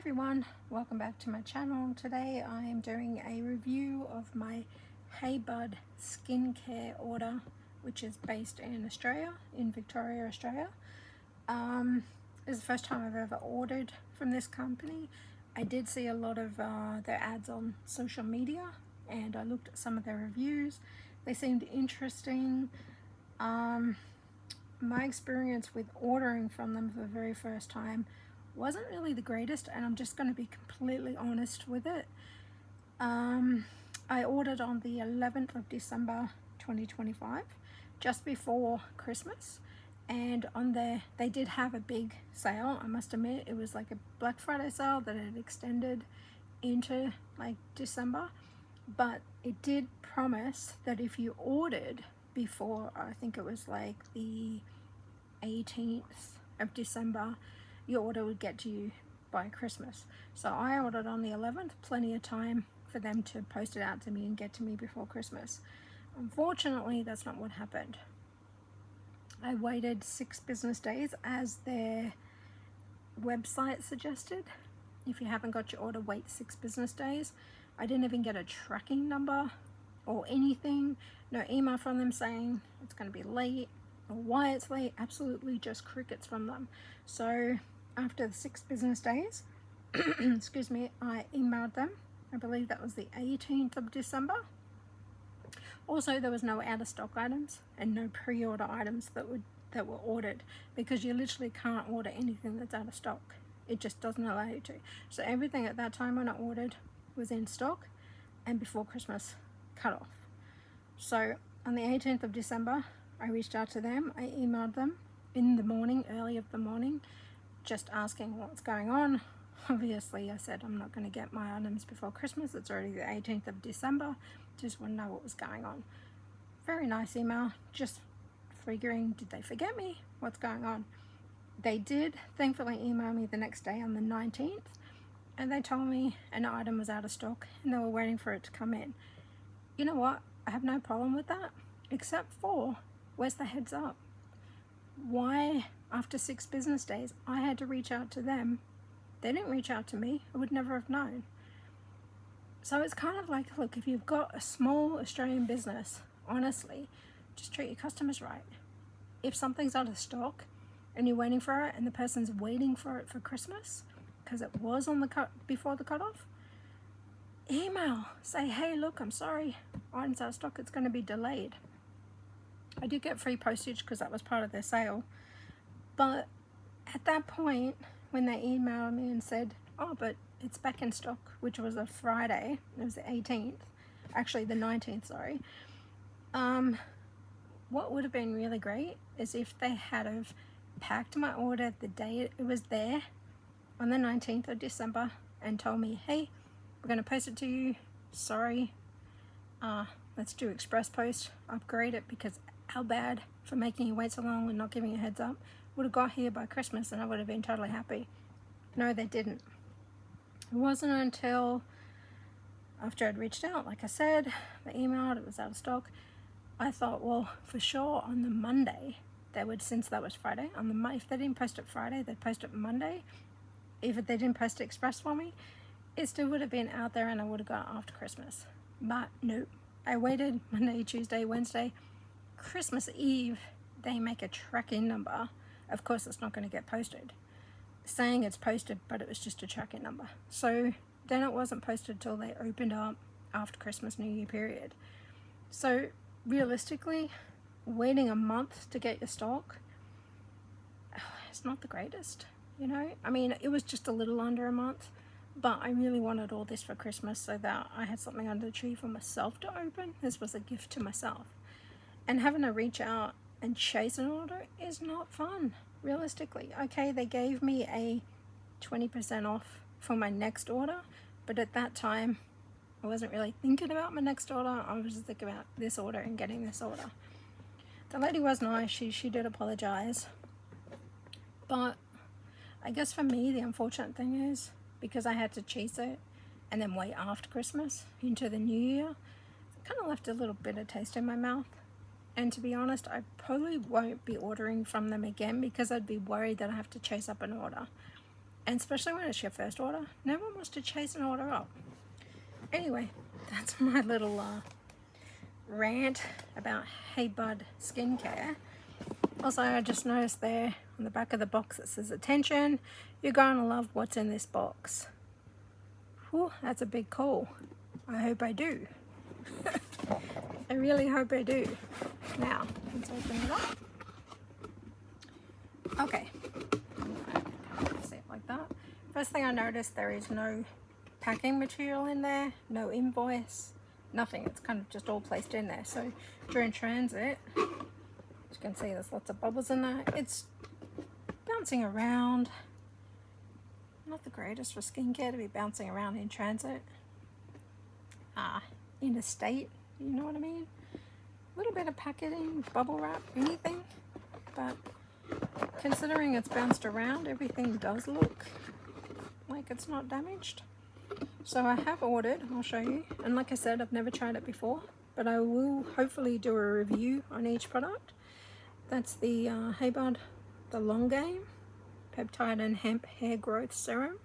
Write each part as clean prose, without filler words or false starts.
everyone, welcome back to my channel. Today I am doing a review of my Heybud skincare order, which is based in Australia, in Victoria, Australia. This is the first time I've ever ordered from this company. I did see a lot of their ads on social media and I looked at some of their reviews. They seemed interesting. My experience with ordering from them for the very first time wasn't really the greatest, and I'm just going to be completely honest with it. I ordered on the 11th of December 2025, just before Christmas, and on there they did have a big sale. I must admit, it was like a Black Friday sale that had extended into like December, but it did promise that if you ordered before, I think it was like the 18th of December, your order would get to you by Christmas. So I ordered on the 11th, plenty of time for them to post it out to me and get to me before Christmas. Unfortunately, that's not what happened. I waited 6 business days as their website suggested. If you haven't got your order, wait 6 business days. I didn't even get a tracking number or anything. No email from them saying it's going to be late or why it's late. Absolutely just crickets from them. So after the 6 business days, excuse me, I emailed them. I believe that was the 18th of December. Also, there was no out of stock items and no pre-order items that were ordered, because you literally can't order anything that's out of stock. It just doesn't allow you to. So everything at that time when I ordered was in stock and before Christmas cut off. So on the 18th of December, I reached out to them. I emailed them in the morning, early of the morning, just asking what's going on. Obviously, I said I'm not going to get my items before Christmas. It's already the 18th of December. Just want to know what was going on. Very nice email. Just figuring, did they forget me? What's going on? They did thankfully email me the next day on the 19th, and they told me an item was out of stock and they were waiting for it to come in. You know what? I have no problem with that, except for, where's the heads up? Why, after 6 business days, I had to reach out to them? They didn't reach out to me. I would never have known. So it's kind of like, look, if you've got a small Australian business, honestly, just treat your customers right. If something's out of stock and you're waiting for it and the person's waiting for it for Christmas because it was on the before the cutoff, email, say, hey, look, I'm sorry, items out of stock, it's going to be delayed. I did get free postage because that was part of their sale, but at that point when they emailed me and said, oh, but it's back in stock, which was a Friday, it was the 18th, actually the 19th, sorry. What would have been really great is if they had have packed my order the day it was there on the 19th of December and told me, hey, we're going to post it to you, sorry, let's do express post, upgrade it, because how bad for making you wait so long and not giving you a heads up. Would have got here by Christmas and I would have been totally happy. No, they didn't. It wasn't until after I'd reached out, like I said, they emailed, it was out of stock. I thought, well, for sure on the Monday they would, since that was Friday, on the if they didn't post it Friday, they'd post it Monday. If they didn't post it express for me, it still would have been out there and I would have got it after Christmas. But no, I waited Monday, Tuesday, Wednesday. Christmas Eve, they make a tracking number. Of course, it's not going to get posted. Saying it's posted, but it was just a tracking number. So then it wasn't posted till they opened up after Christmas, New Year period. So realistically, waiting a month to get your stock, it's not the greatest, you know? I mean, it was just a little under a month, but I really wanted all this for Christmas so that I had something under the tree for myself to open. This was a gift to myself. And having to reach out and chase an order is not fun, realistically. Okay, they gave me a 20% off for my next order, but at that time, I wasn't really thinking about my next order. I was just thinking about this order and getting this order. The lady was nice. She did apologize. But I guess for me, the unfortunate thing is, because I had to chase it and then wait after Christmas into the new year, it kind of left a little bitter taste in my mouth. And to be honest, I probably won't be ordering from them again because I'd be worried that I have to chase up an order. And especially when it's your first order, no one wants to chase an order up. Anyway, that's my little rant about Heybud skincare. Also, I just noticed there on the back of the box it says, attention, you're going to love what's in this box. Whew, that's a big call. I hope I do. I really hope I do. Now, let's open it up. Okay. See it like that. First thing I noticed, there is no packing material in there, no invoice, nothing. It's kind of just all placed in there. So during transit, as you can see, there's lots of bubbles in there. It's bouncing around. Not the greatest for skincare to be bouncing around in transit. In a state, you know what I mean? A little bit of packaging, bubble wrap, anything. But considering it's bounced around, everything does look like it's not damaged. So I have ordered, I'll show you. And like I said, I've never tried it before, but I will hopefully do a review on each product. That's the Heybud, the Long Game Peptide and Hemp Hair Growth Serum.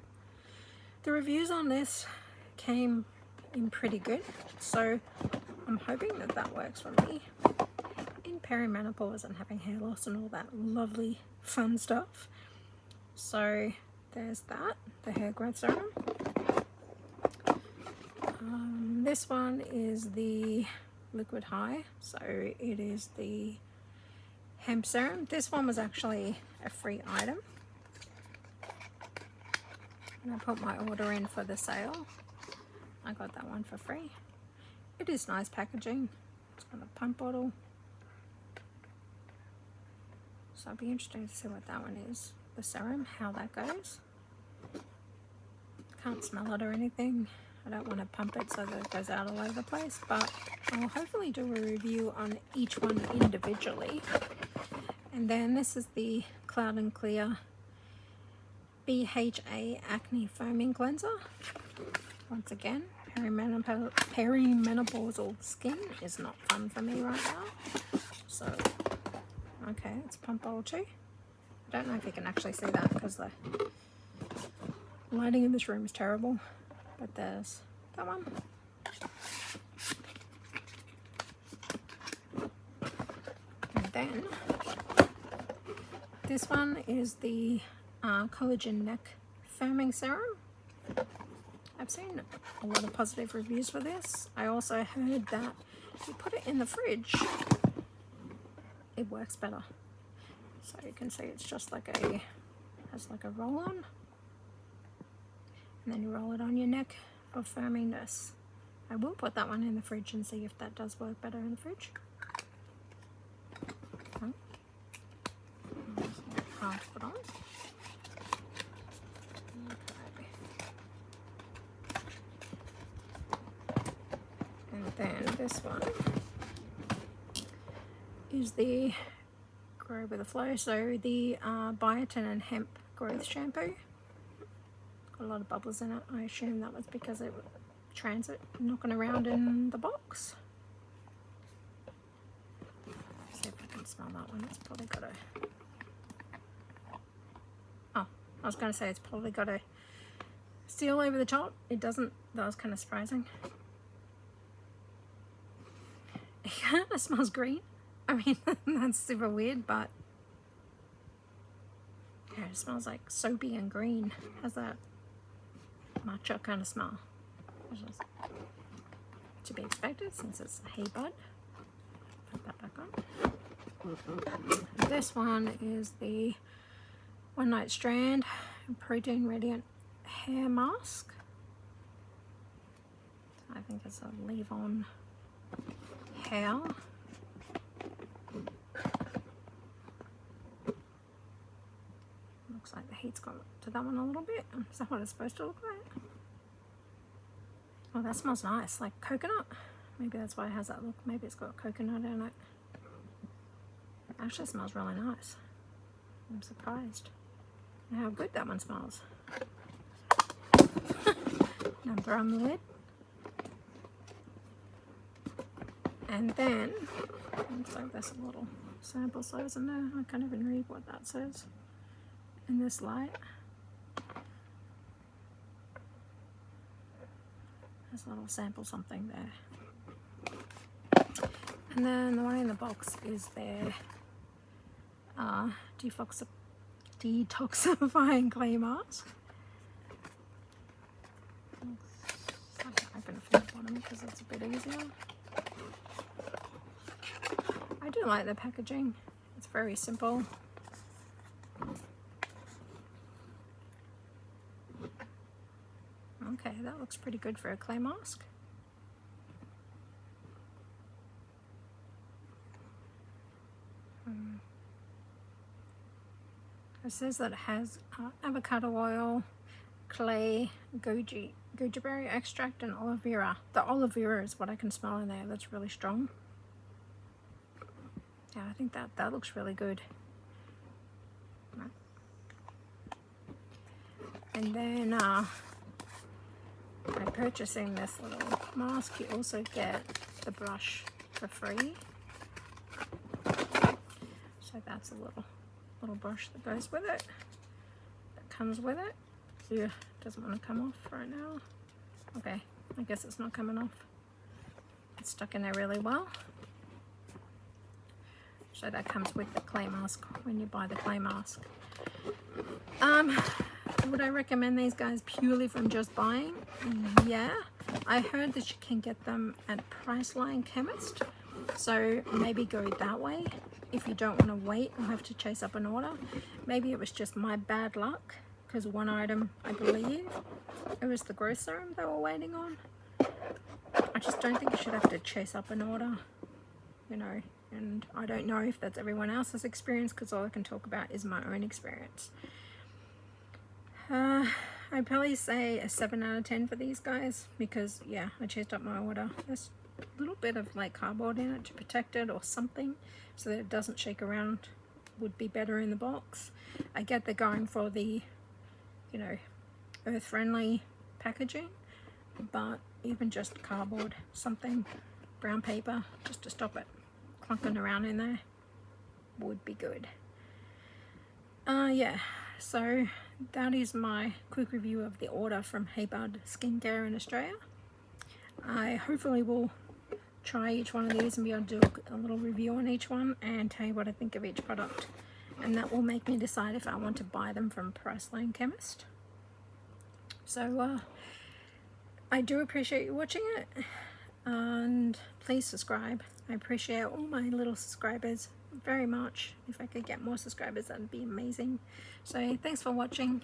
The reviews on this came in pretty good, so I'm hoping that that works for me in perimenopause and having hair loss and all that lovely fun stuff. So there's that, the hair growth serum. This one is the liquid high, so it is the hemp serum. This one was actually a free item, and I put my order in for the sale. I got that one for free. It is nice packaging. It's got a pump bottle, so it'll be interesting to see what that one is, the serum, how that goes. Can't smell it or anything. I don't want to pump it so that it goes out all over the place, but I'll hopefully do a review on each one individually. And then this is the Cloud and Clear BHA Acne Foaming Cleanser. Once again, perimenopausal skin is not fun for me right now. So, okay, it's pump bottle too. I don't know if you can actually see that because the lighting in this room is terrible. But there's that one. And then this one is the Collagen Neck Firming Serum. I've seen a lot of positive reviews for this. I also heard that if you put it in the fridge, it works better. So you can see it's just like has like a roll on. And then you roll it on your neck for firminess. I will put that one in the fridge and see if that does work better in the fridge. Okay. Hard to put on. Okay. And then this one is the Grow with the Flow. So the Biotin and Hemp Growth Shampoo. A lot of bubbles in it. I assume that was because it was transit knocking around in the box. See if I can smell that one. It's probably got a... Oh, I was going to say it's probably got a seal over the top. It doesn't. That was kind of surprising. It kind of smells green. I mean, that's super weird, but yeah, it smells like soapy and green. Has that matcha kind of smell, which is to be expected since it's Heybud. Put that back on. This one is the One Night Strand Protein Radiant Hair Mask. I think it's a leave-on hair. Looks like the heat's gone to that one a little bit. Is that what it's supposed to look like? Oh, that smells nice, like coconut. Maybe that's why it has that look. Maybe it's got coconut in it. It actually smells really nice. I'm surprised at how good that one smells. Now throw on the lid. And then, looks like there's a little sample size in there. I can't even read what that says in this light. There's a little sample something there. And then the one in the box is their detoxifying clay mask. I can open it from the bottom because it's a bit easier. I do like the packaging. It's very simple. Okay, that looks pretty good for a clay mask. It says that it has avocado oil, clay, goji berry extract, and aloe vera. The aloe vera is what I can smell in there. That's really strong. Yeah, I think that looks really good. And then by purchasing this little mask, you also get the brush for free. So that's a little brush that goes with it, that comes with it. Yeah, doesn't want to come off right now. Okay, I guess it's not coming off. It's stuck in there really well. So that comes with the clay mask when you buy the clay mask. Would I recommend these guys purely from just buying? Yeah, I heard that you can get them at Priceline Chemist, so maybe go that way if you don't want to wait or have to chase up an order. Maybe it was just my bad luck, because one item, I believe it was the growth serum they were waiting on. I just don't think you should have to chase up an order, you know, and I don't know if that's everyone else's experience, because all I can talk about is my own experience. I'd probably say a 7 out of 10 for these guys, because yeah, I chased up my order. There's a little bit of like cardboard in it to protect it or something so that it doesn't shake around. Would be better in the box. I get they're going for the, you know, earth-friendly packaging, but even just cardboard, something, brown paper, just to stop it clunking around in there would be good. Yeah, so that is my quick review of the order from Heybud Skincare in Australia. I hopefully will try each one of these and be able to do a little review on each one and tell you what I think of each product, and that will make me decide if I want to buy them from Priceline Chemist. So I do appreciate you watching it, and please subscribe. I appreciate all my little subscribers very much. If I could get more subscribers, that'd be amazing. So thanks for watching.